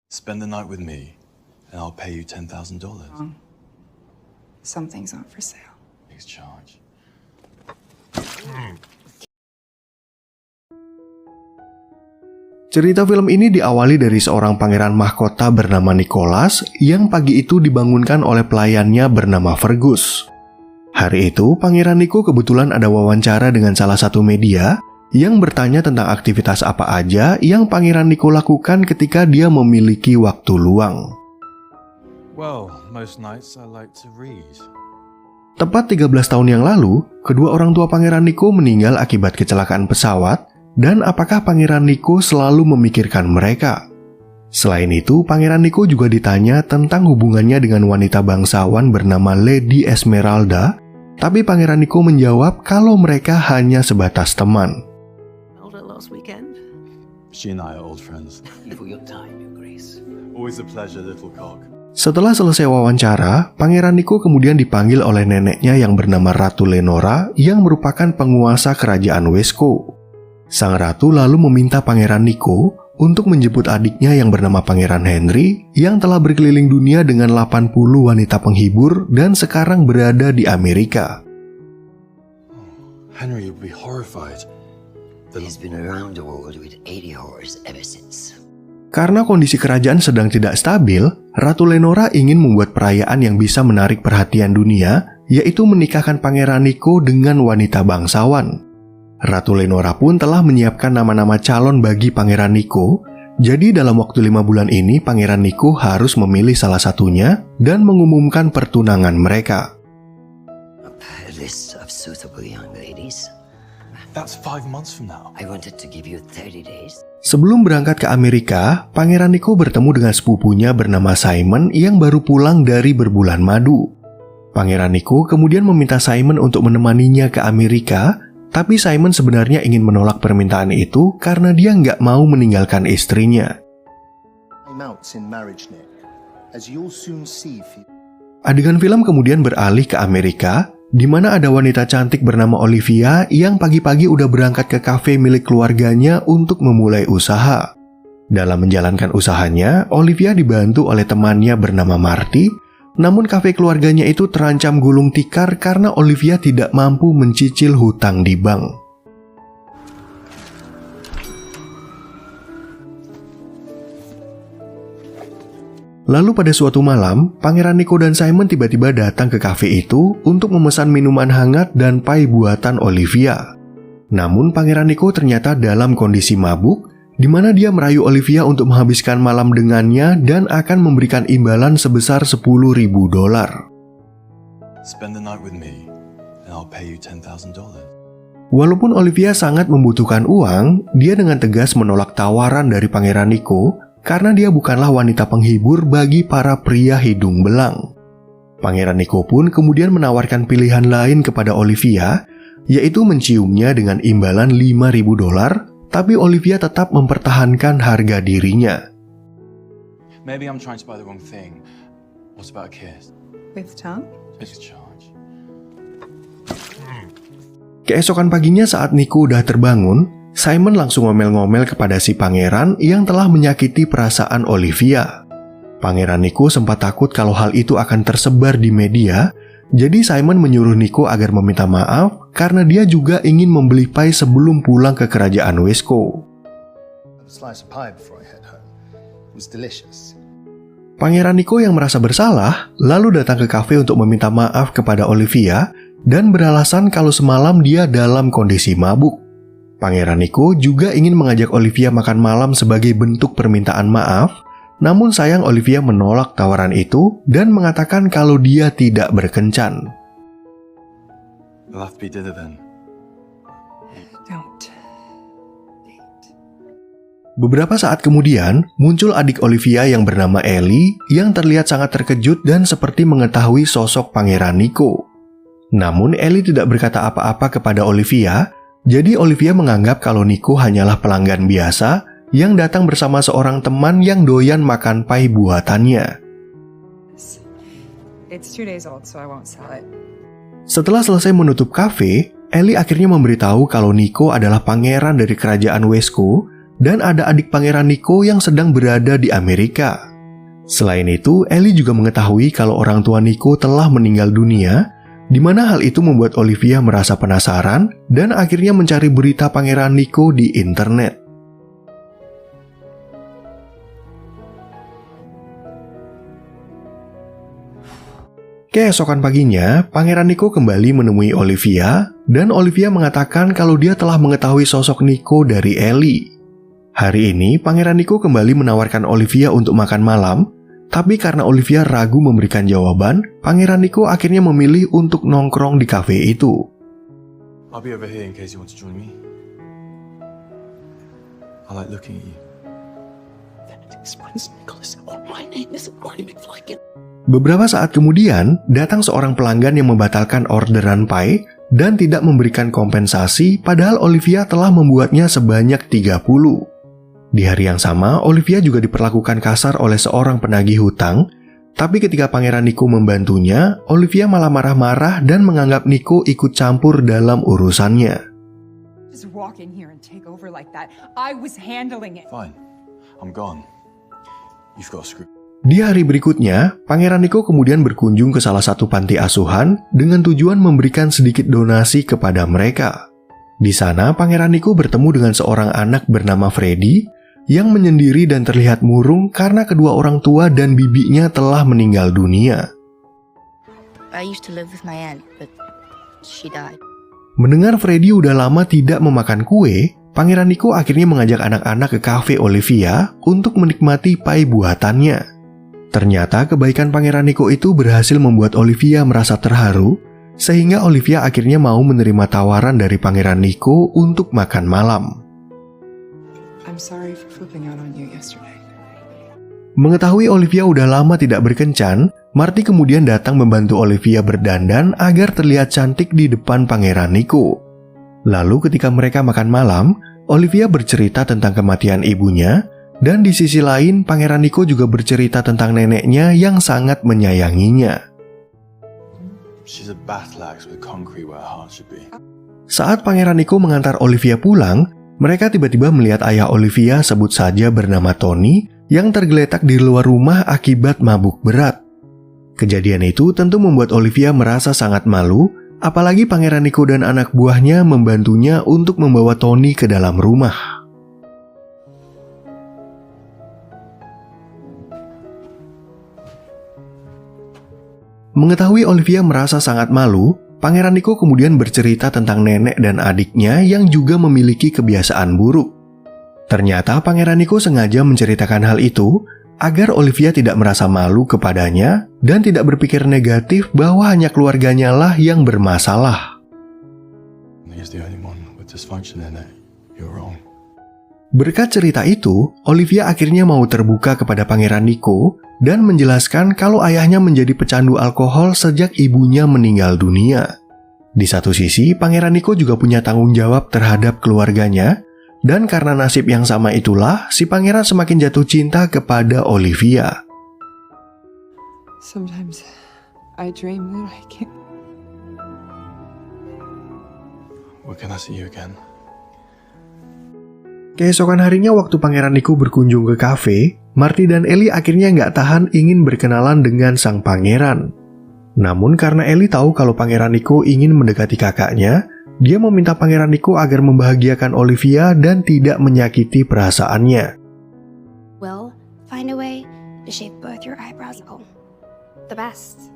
Spend the night with me, and I'll pay you $10,000. Some things aren't for sale. Next charge. Cerita film ini diawali dari seorang pangeran mahkota bernama Nicholas yang pagi itu dibangunkan oleh pelayannya bernama Fergus. Hari itu, Pangeran Nico kebetulan ada wawancara dengan salah satu media yang bertanya tentang aktivitas apa aja yang Pangeran Nico lakukan ketika dia memiliki waktu luang. Well, most nights I like to read. Tepat 13 tahun yang lalu, kedua orang tua Pangeran Nico meninggal akibat kecelakaan pesawat, dan apakah Pangeran Nico selalu memikirkan mereka? Selain itu, Pangeran Nico juga ditanya tentang hubungannya dengan wanita bangsawan bernama Lady Esmeralda, tapi Pangeran Nico menjawab kalau mereka hanya sebatas teman. Last weekend. She and I are old friends. For your time, Your Grace. Always a pleasure, little cock. Setelah selesai wawancara, Pangeran Nico kemudian dipanggil oleh neneknya yang bernama Ratu Lenora yang merupakan penguasa kerajaan Wesco. Sang ratu lalu meminta Pangeran Nico untuk menjemput adiknya yang bernama Pangeran Henry yang telah berkeliling dunia dengan 80 wanita penghibur dan sekarang berada di Amerika. Henry would be horrified. He's been around the world with 80 horrors ever since. Karena kondisi kerajaan sedang tidak stabil, Ratu Lenora ingin membuat perayaan yang bisa menarik perhatian dunia, yaitu menikahkan Pangeran Nico dengan wanita bangsawan. Ratu Lenora pun telah menyiapkan nama-nama calon bagi Pangeran Nico, jadi dalam waktu 5 bulan ini Pangeran Nico harus memilih salah satunya dan mengumumkan pertunangan mereka. A list of suitable young ladies. That's 5 months from now. I wanted to give you 30 days. Sebelum berangkat ke Amerika, Pangeran Nico bertemu dengan sepupunya bernama Simon yang baru pulang dari berbulan madu. Pangeran Nico kemudian meminta Simon untuk menemaninya ke Amerika, tapi Simon sebenarnya ingin menolak permintaan itu karena dia nggak mau meninggalkan istrinya. Adegan film kemudian beralih ke Amerika, di mana ada wanita cantik bernama Olivia yang pagi-pagi udah berangkat ke kafe milik keluarganya untuk memulai usaha. Dalam menjalankan usahanya, Olivia dibantu oleh temannya bernama Marty, namun kafe keluarganya itu terancam gulung tikar karena Olivia tidak mampu mencicil hutang di bank. Lalu pada suatu malam, Pangeran Nico dan Simon tiba-tiba datang ke kafe itu untuk memesan minuman hangat dan pai buatan Olivia. Namun Pangeran Nico ternyata dalam kondisi mabuk, di mana dia merayu Olivia untuk menghabiskan malam dengannya dan akan memberikan imbalan sebesar $10.000. Spend the night with me, and I'll pay you $10,000. Walaupun Olivia sangat membutuhkan uang, dia dengan tegas menolak tawaran dari Pangeran Nico karena dia bukanlah wanita penghibur bagi para pria hidung belang. Pangeran Nico pun kemudian menawarkan pilihan lain kepada Olivia, yaitu menciumnya dengan imbalan $5.000, tapi Olivia tetap mempertahankan harga dirinya. Maybe I'm trying to buy the wrong thing. What about a kiss? With tongue? Next charge. Keesokan paginya saat Nico udah terbangun, Simon langsung ngomel-ngomel kepada si pangeran yang telah menyakiti perasaan Olivia. Pangeran Nico sempat takut kalau hal itu akan tersebar di media, jadi Simon menyuruh Nico agar meminta maaf karena dia juga ingin membeli pai sebelum pulang ke kerajaan Wesco. Pangeran Nico yang merasa bersalah lalu datang ke kafe untuk meminta maaf kepada Olivia dan beralasan kalau semalam dia dalam kondisi mabuk. Pangeran Nico juga ingin mengajak Olivia makan malam sebagai bentuk permintaan maaf, namun sayang Olivia menolak tawaran itu dan mengatakan kalau dia tidak berkencan. We'll have to be dinner then. Don't. Beberapa saat kemudian, muncul adik Olivia yang bernama Ellie yang terlihat sangat terkejut dan seperti mengetahui sosok Pangeran Nico. Namun Ellie tidak berkata apa-apa kepada Olivia. Jadi Olivia menganggap kalau Nico hanyalah pelanggan biasa yang datang bersama seorang teman yang doyan makan pai buatannya. It's 2 days old, so I won't sell it. Setelah selesai menutup kafe, Ellie akhirnya memberitahu kalau Nico adalah pangeran dari kerajaan Wesco dan ada adik Pangeran Nico yang sedang berada di Amerika. Selain itu, Ellie juga mengetahui kalau orang tua Nico telah meninggal dunia, di mana hal itu membuat Olivia merasa penasaran dan akhirnya mencari berita Pangeran Nico di internet. Keesokan paginya, Pangeran Nico kembali menemui Olivia, dan Olivia mengatakan kalau dia telah mengetahui sosok Nico dari Ellie. Hari ini, Pangeran Nico kembali menawarkan Olivia untuk makan malam, tapi karena Olivia ragu memberikan jawaban, Pangeran Nico akhirnya memilih untuk nongkrong di kafe itu. I'll be over here in case you want to join me. I like looking at you. Beberapa saat kemudian, datang seorang pelanggan yang membatalkan orderan pie dan tidak memberikan kompensasi, padahal Olivia telah membuatnya sebanyak 30. Di hari yang sama, Olivia juga diperlakukan kasar oleh seorang penagih hutang, tapi ketika Pangeran Nico membantunya, Olivia malah marah-marah dan menganggap Nico ikut campur dalam urusannya. Just walk in here and take over like that. I was handling it. Fine. I'm gone. You've got a screw. Di hari berikutnya, Pangeran Nico kemudian berkunjung ke salah satu panti asuhan dengan tujuan memberikan sedikit donasi kepada mereka. Di sana, Pangeran Nico bertemu dengan seorang anak bernama Freddy yang menyendiri dan terlihat murung karena kedua orang tua dan bibinya telah meninggal dunia. I used to live with my aunt, but she died. Mendengar Freddy udah lama tidak memakan kue, Pangeran Nico akhirnya mengajak anak-anak ke kafe Olivia untuk menikmati pie buatannya. Ternyata kebaikan Pangeran Nico itu berhasil membuat Olivia merasa terharu, sehingga Olivia akhirnya mau menerima tawaran dari Pangeran Nico untuk makan malam. I'm sorry for flipping out on you yesterday. Mengetahui Olivia udah lama tidak berkencan, Marty kemudian datang membantu Olivia berdandan agar terlihat cantik di depan Pangeran Nico. Lalu ketika mereka makan malam, Olivia bercerita tentang kematian ibunya, dan di sisi lain Pangeran Nico juga bercerita tentang neneknya yang sangat menyayanginya. She's a battle axe with concrete where her heart should be. Saat Pangeran Nico mengantar Olivia pulang, mereka tiba-tiba melihat ayah Olivia, sebut saja bernama Tony, yang tergeletak di luar rumah akibat mabuk berat. Kejadian itu tentu membuat Olivia merasa sangat malu, apalagi Pangeran Nico dan anak buahnya membantunya untuk membawa Tony ke dalam rumah. Mengetahui Olivia merasa sangat malu, Pangeran Nico kemudian bercerita tentang nenek dan adiknya yang juga memiliki kebiasaan buruk. Ternyata Pangeran Nico sengaja menceritakan hal itu agar Olivia tidak merasa malu kepadanya dan tidak berpikir negatif bahwa hanya keluarganya lah yang bermasalah. He's the only one with dysfunction in it. You're wrong. Berkat cerita itu, Olivia akhirnya mau terbuka kepada Pangeran Nico dan menjelaskan kalau ayahnya menjadi pecandu alkohol sejak ibunya meninggal dunia. Di satu sisi, Pangeran Nico juga punya tanggung jawab terhadap keluarganya, dan karena nasib yang sama itulah, si pangeran semakin jatuh cinta kepada Olivia. Sometimes I dream that I can't. When can I see you again? Keesokan harinya waktu Pangeran Nico berkunjung ke kafe, Marty dan Ellie akhirnya nggak tahan ingin berkenalan dengan sang pangeran. Namun karena Ellie tahu kalau Pangeran Nico ingin mendekati kakaknya, dia meminta Pangeran Nico agar membahagiakan Olivia dan tidak menyakiti perasaannya. Well, find a way to shape both your eyebrows. Oh, the best.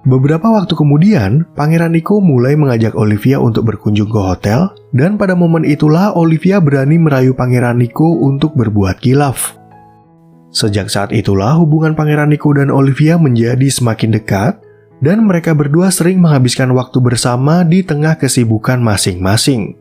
Beberapa waktu kemudian, Pangeran Nico mulai mengajak Olivia untuk berkunjung ke hotel, dan pada momen itulah Olivia berani merayu Pangeran Nico untuk berbuat khilaf. Sejak saat itulah hubungan Pangeran Nico dan Olivia menjadi semakin dekat, dan mereka berdua sering menghabiskan waktu bersama di tengah kesibukan masing-masing.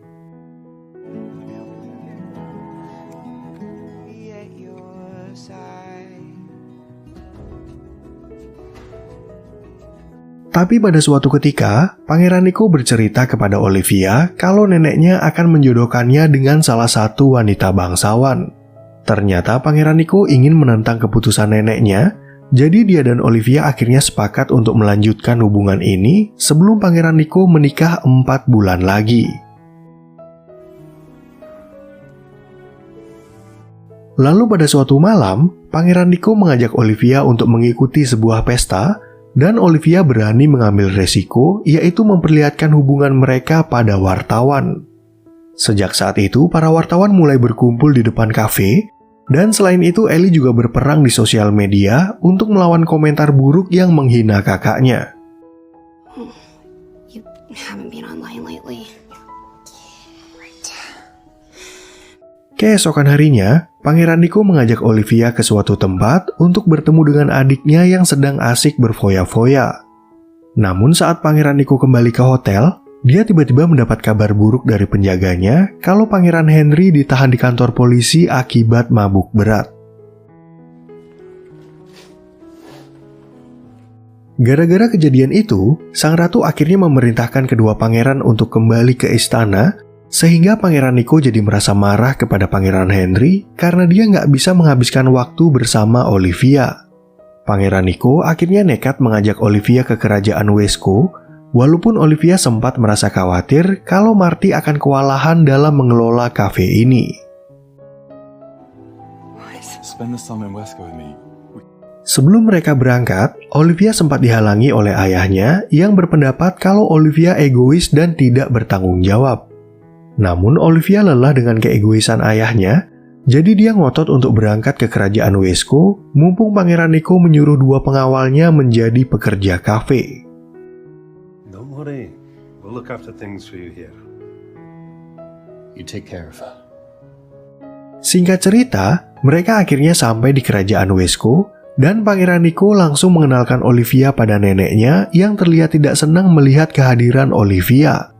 Tapi pada suatu ketika, Pangeran Nico bercerita kepada Olivia kalau neneknya akan menjodohkannya dengan salah satu wanita bangsawan. Ternyata Pangeran Nico ingin menentang keputusan neneknya, jadi dia dan Olivia akhirnya sepakat untuk melanjutkan hubungan ini sebelum Pangeran Nico menikah 4 bulan lagi. Lalu pada suatu malam, Pangeran Nico mengajak Olivia untuk mengikuti sebuah pesta, dan Olivia berani mengambil resiko, yaitu memperlihatkan hubungan mereka pada wartawan. Sejak saat itu, para wartawan mulai berkumpul di depan kafe, dan selain itu Ellie juga berperang di sosial media untuk melawan komentar buruk yang menghina kakaknya. You haven't been online lately. Keesokan harinya, Pangeran Nico mengajak Olivia ke suatu tempat untuk bertemu dengan adiknya yang sedang asik berfoya-foya. Namun saat Pangeran Nico kembali ke hotel, dia tiba-tiba mendapat kabar buruk dari penjaganya kalau Pangeran Henry ditahan di kantor polisi akibat mabuk berat. Gara-gara kejadian itu, sang ratu akhirnya memerintahkan kedua pangeran untuk kembali ke istana, sehingga Pangeran Nico jadi merasa marah kepada Pangeran Henry karena dia nggak bisa menghabiskan waktu bersama Olivia. Pangeran Nico akhirnya nekat mengajak Olivia ke kerajaan Wesco, walaupun Olivia sempat merasa khawatir kalau Marty akan kewalahan dalam mengelola kafe ini. Spend the summer in Wesco with me. Sebelum mereka berangkat, Olivia sempat dihalangi oleh ayahnya yang berpendapat kalau Olivia egois dan tidak bertanggung jawab. Namun Olivia lelah dengan keegoisan ayahnya, jadi dia ngotot untuk berangkat ke kerajaan Wesco, mumpung Pangeran Nico menyuruh dua pengawalnya menjadi pekerja kafe. Don't worry, we'll look after things for you here. You take care of her. Singkat cerita, mereka akhirnya sampai di kerajaan Wesco, dan Pangeran Nico langsung mengenalkan Olivia pada neneknya yang terlihat tidak senang melihat kehadiran Olivia.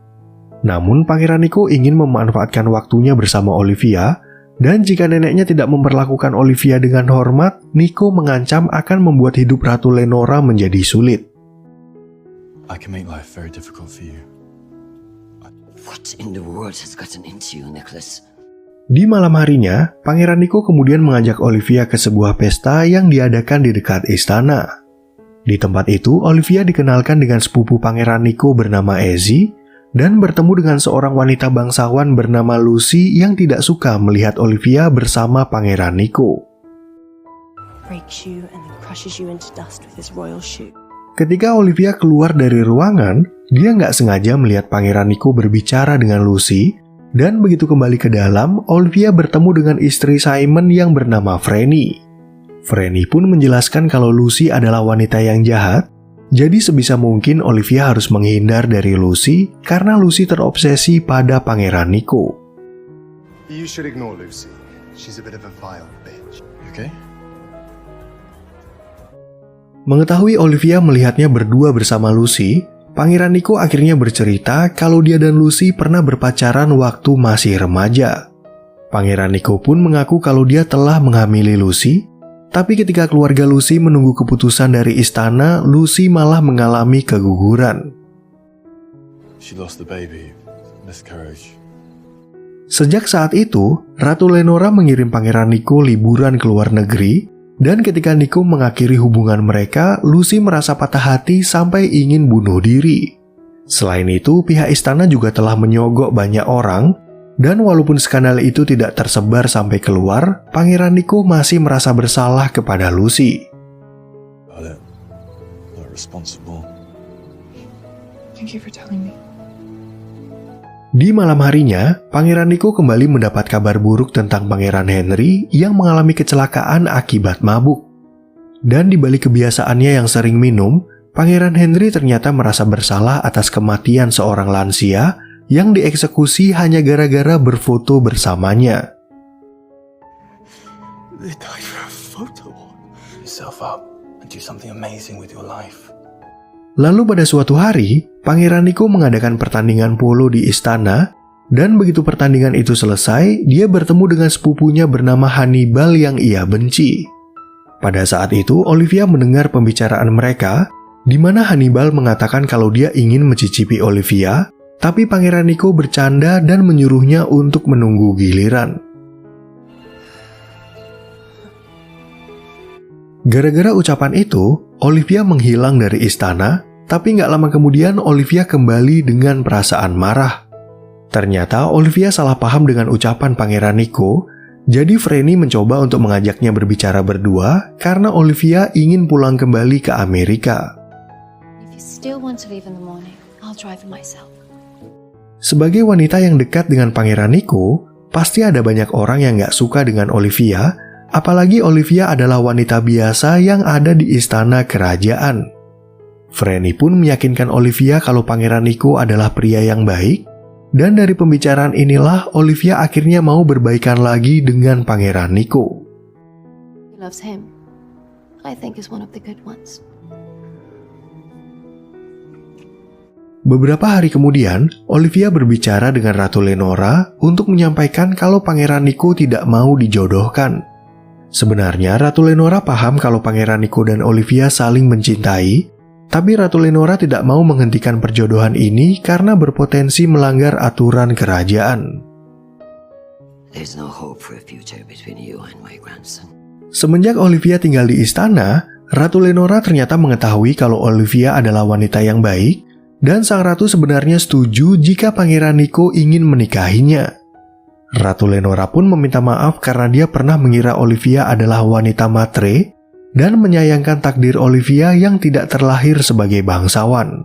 Namun Pangeran Nico ingin memanfaatkan waktunya bersama Olivia, dan jika neneknya tidak memperlakukan Olivia dengan hormat, Nico mengancam akan membuat hidup Ratu Lenora menjadi sulit. I can make life very difficult for you. What in the world has gotten into you, Nicholas? Di malam harinya, Pangeran Nico kemudian mengajak Olivia ke sebuah pesta yang diadakan di dekat istana. Di tempat itu, Olivia dikenalkan dengan sepupu Pangeran Nico bernama Ezzy, dan bertemu dengan seorang wanita bangsawan bernama Lucy yang tidak suka melihat Olivia bersama Pangeran Nico. Breaks you and then crushes you into dust with his royal shoe. Ketika Olivia keluar dari ruangan, dia nggak sengaja melihat Pangeran Nico berbicara dengan Lucy, dan begitu kembali ke dalam, Olivia bertemu dengan istri Simon yang bernama Franny. Franny pun menjelaskan kalau Lucy adalah wanita yang jahat, jadi sebisa mungkin Olivia harus menghindar dari Lucy karena Lucy terobsesi pada Pangeran Nico. You should ignore Lucy. She's a bit of a vile bitch. Okay? Mengetahui Olivia melihatnya berdua bersama Lucy, Pangeran Nico akhirnya bercerita kalau dia dan Lucy pernah berpacaran waktu masih remaja. Pangeran Nico pun mengaku kalau dia telah menghamili Lucy, tapi ketika keluarga Lucy menunggu keputusan dari istana, Lucy malah mengalami keguguran. She lost the baby. Miscarriage. Sejak saat itu, Ratu Lenora mengirim Pangeran Nico liburan ke luar negeri, dan ketika Nico mengakhiri hubungan mereka, Lucy merasa patah hati sampai ingin bunuh diri. Selain itu, pihak istana juga telah menyogok banyak orang, dan walaupun skandal itu tidak tersebar sampai keluar, Pangeran Nico masih merasa bersalah kepada Lucy. Not responsible. Thank you for telling me. Di malam harinya, Pangeran Nico kembali mendapat kabar buruk tentang Pangeran Henry yang mengalami kecelakaan akibat mabuk. Dan di balik kebiasaannya yang sering minum, Pangeran Henry ternyata merasa bersalah atas kematian seorang lansia yang dieksekusi hanya gara-gara berfoto bersamanya. They died for a photo. Pick yourself up and do something amazing with your life. Lalu pada suatu hari, Pangeran Nico mengadakan pertandingan polo di istana, dan begitu pertandingan itu selesai, dia bertemu dengan sepupunya bernama Hannibal yang ia benci. Pada saat itu, Olivia mendengar pembicaraan mereka, di mana Hannibal mengatakan kalau dia ingin mencicipi Olivia, tapi Pangeran Nico bercanda dan menyuruhnya untuk menunggu giliran. Gara-gara ucapan itu, Olivia menghilang dari istana, tapi nggak lama kemudian Olivia kembali dengan perasaan marah. Ternyata Olivia salah paham dengan ucapan Pangeran Nico, Jadi Franny mencoba untuk mengajaknya berbicara berdua karena Olivia ingin pulang kembali ke Amerika. If you still want to leave in the morning, I'll drive it myself. Sebagai wanita yang dekat dengan Pangeran Nico, pasti ada banyak orang yang gak suka dengan Olivia, apalagi Olivia adalah wanita biasa yang ada di istana kerajaan. Franny pun meyakinkan Olivia kalau Pangeran Nico adalah pria yang baik, dan dari pembicaraan inilah Olivia akhirnya mau berbaikan lagi dengan Pangeran Nico. He loves him. I think he's one of the good ones. Beberapa hari kemudian, Olivia berbicara dengan Ratu Lenora untuk menyampaikan kalau Pangeran Nico tidak mau dijodohkan. Sebenarnya Ratu Lenora paham kalau Pangeran Nico dan Olivia saling mencintai, tapi Ratu Lenora tidak mau menghentikan perjodohan ini karena berpotensi melanggar aturan kerajaan. There's no hope for a future between you and my grandson. Semenjak Olivia tinggal di istana, Ratu Lenora ternyata mengetahui kalau Olivia adalah wanita yang baik, dan sang ratu sebenarnya setuju jika Pangeran Nico ingin menikahinya. Ratu Lenora pun meminta maaf karena dia pernah mengira Olivia adalah wanita matre, dan menyayangkan takdir Olivia yang tidak terlahir sebagai bangsawan.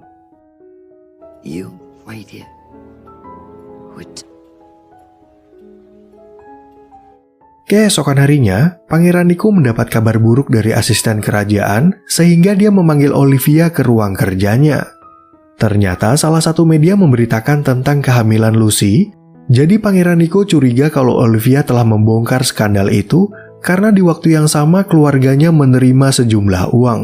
You, my dear, would... Keesokan harinya, Pangeran Nico mendapat kabar buruk dari asisten kerajaan sehingga dia memanggil Olivia ke ruang kerjanya. Ternyata salah satu media memberitakan tentang kehamilan Lucy, jadi Pangeran Nico curiga kalau Olivia telah membongkar skandal itu karena di waktu yang sama keluarganya menerima sejumlah uang.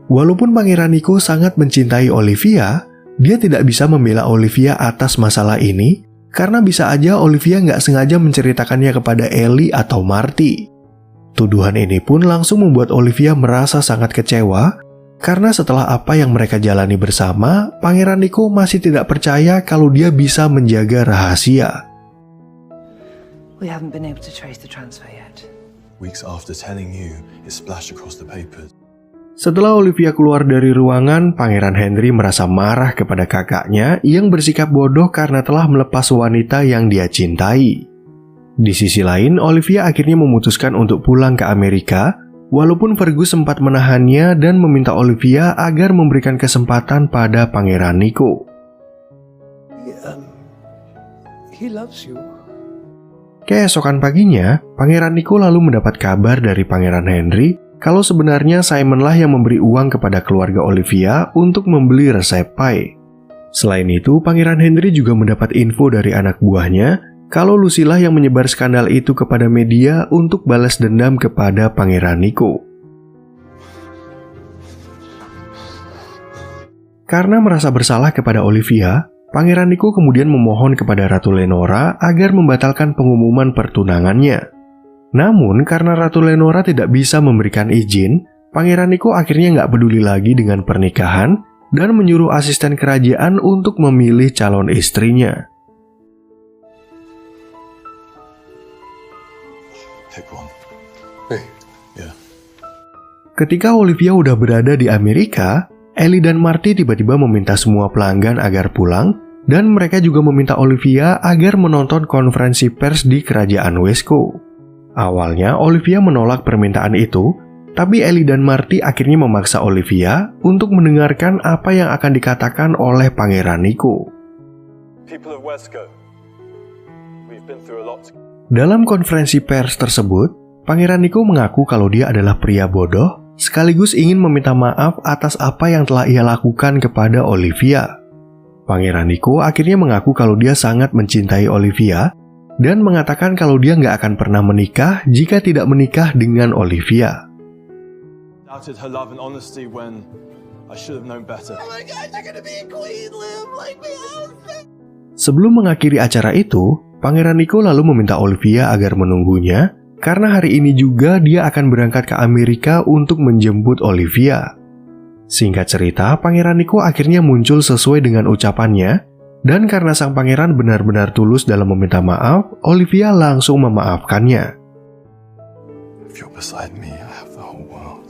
Walaupun Pangeran Nico sangat mencintai Olivia, dia tidak bisa membela Olivia atas masalah ini karena bisa aja Olivia nggak sengaja menceritakannya kepada Ellie atau Marty. Tuduhan ini pun langsung membuat Olivia merasa sangat kecewa karena setelah apa yang mereka jalani bersama, Pangeran Nico masih tidak percaya kalau dia bisa menjaga rahasia. We haven't been able to trace the transfer yet. Weeks after telling you, it splashed across the papers. Setelah Olivia keluar dari ruangan, Pangeran Henry merasa marah kepada kakaknya yang bersikap bodoh karena telah melepas wanita yang dia cintai. Di sisi lain, Olivia akhirnya memutuskan untuk pulang ke Amerika, walaupun Fergus sempat menahannya dan meminta Olivia agar memberikan kesempatan pada Pangeran Nico. He loves you. Keesokan paginya, Pangeran Nico lalu mendapat kabar dari Pangeran Henry kalau sebenarnya Simon lah yang memberi uang kepada keluarga Olivia untuk membeli resep pie. Selain itu, Pangeran Henry juga mendapat info dari anak buahnya kalau Lucy lah yang menyebar skandal itu kepada media untuk balas dendam kepada Pangeran Nico. Karena merasa bersalah kepada Olivia, Pangeran Nico kemudian memohon kepada Ratu Lenora agar membatalkan pengumuman pertunangannya. Namun, karena Ratu Lenora tidak bisa memberikan izin, Pangeran Nico akhirnya nggak peduli lagi dengan pernikahan dan menyuruh asisten kerajaan untuk memilih calon istrinya. Pick one. Yeah. Ketika Olivia udah berada di Amerika, Ellie dan Marty tiba-tiba meminta semua pelanggan agar pulang, dan mereka juga meminta Olivia agar menonton konferensi pers di kerajaan Wesco. Awalnya Olivia menolak permintaan itu, tapi Ellie dan Marty akhirnya memaksa Olivia untuk mendengarkan apa yang akan dikatakan oleh Pangeran Nico. People of Wesco, we've been through a lot. Dalam konferensi pers tersebut, Pangeran Nico mengaku kalau dia adalah pria bodoh, sekaligus ingin meminta maaf atas apa yang telah ia lakukan kepada Olivia. Pangeran Nico akhirnya mengaku kalau dia sangat mencintai Olivia, dan mengatakan kalau dia nggak akan pernah menikah jika tidak menikah dengan Olivia. Doubted her love and honesty when I should have known better. Oh my God, you're gonna be a queen, live like me. Sebelum mengakhiri acara itu, Pangeran Nico lalu meminta Olivia agar menunggunya, karena hari ini juga dia akan berangkat ke Amerika untuk menjemput Olivia. Singkat cerita, Pangeran Nico akhirnya muncul sesuai dengan ucapannya, dan karena sang pangeran benar-benar tulus dalam meminta maaf, Olivia langsung memaafkannya. If you're beside me, I have the whole world.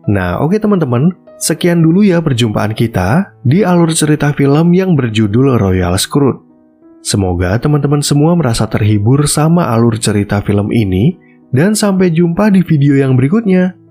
Nah, oke teman-teman, Sekian dulu ya perjumpaan kita di alur cerita film yang berjudul Royal Scroot. Semoga teman-teman semua merasa terhibur sama alur cerita film ini, dan sampai jumpa di video yang berikutnya.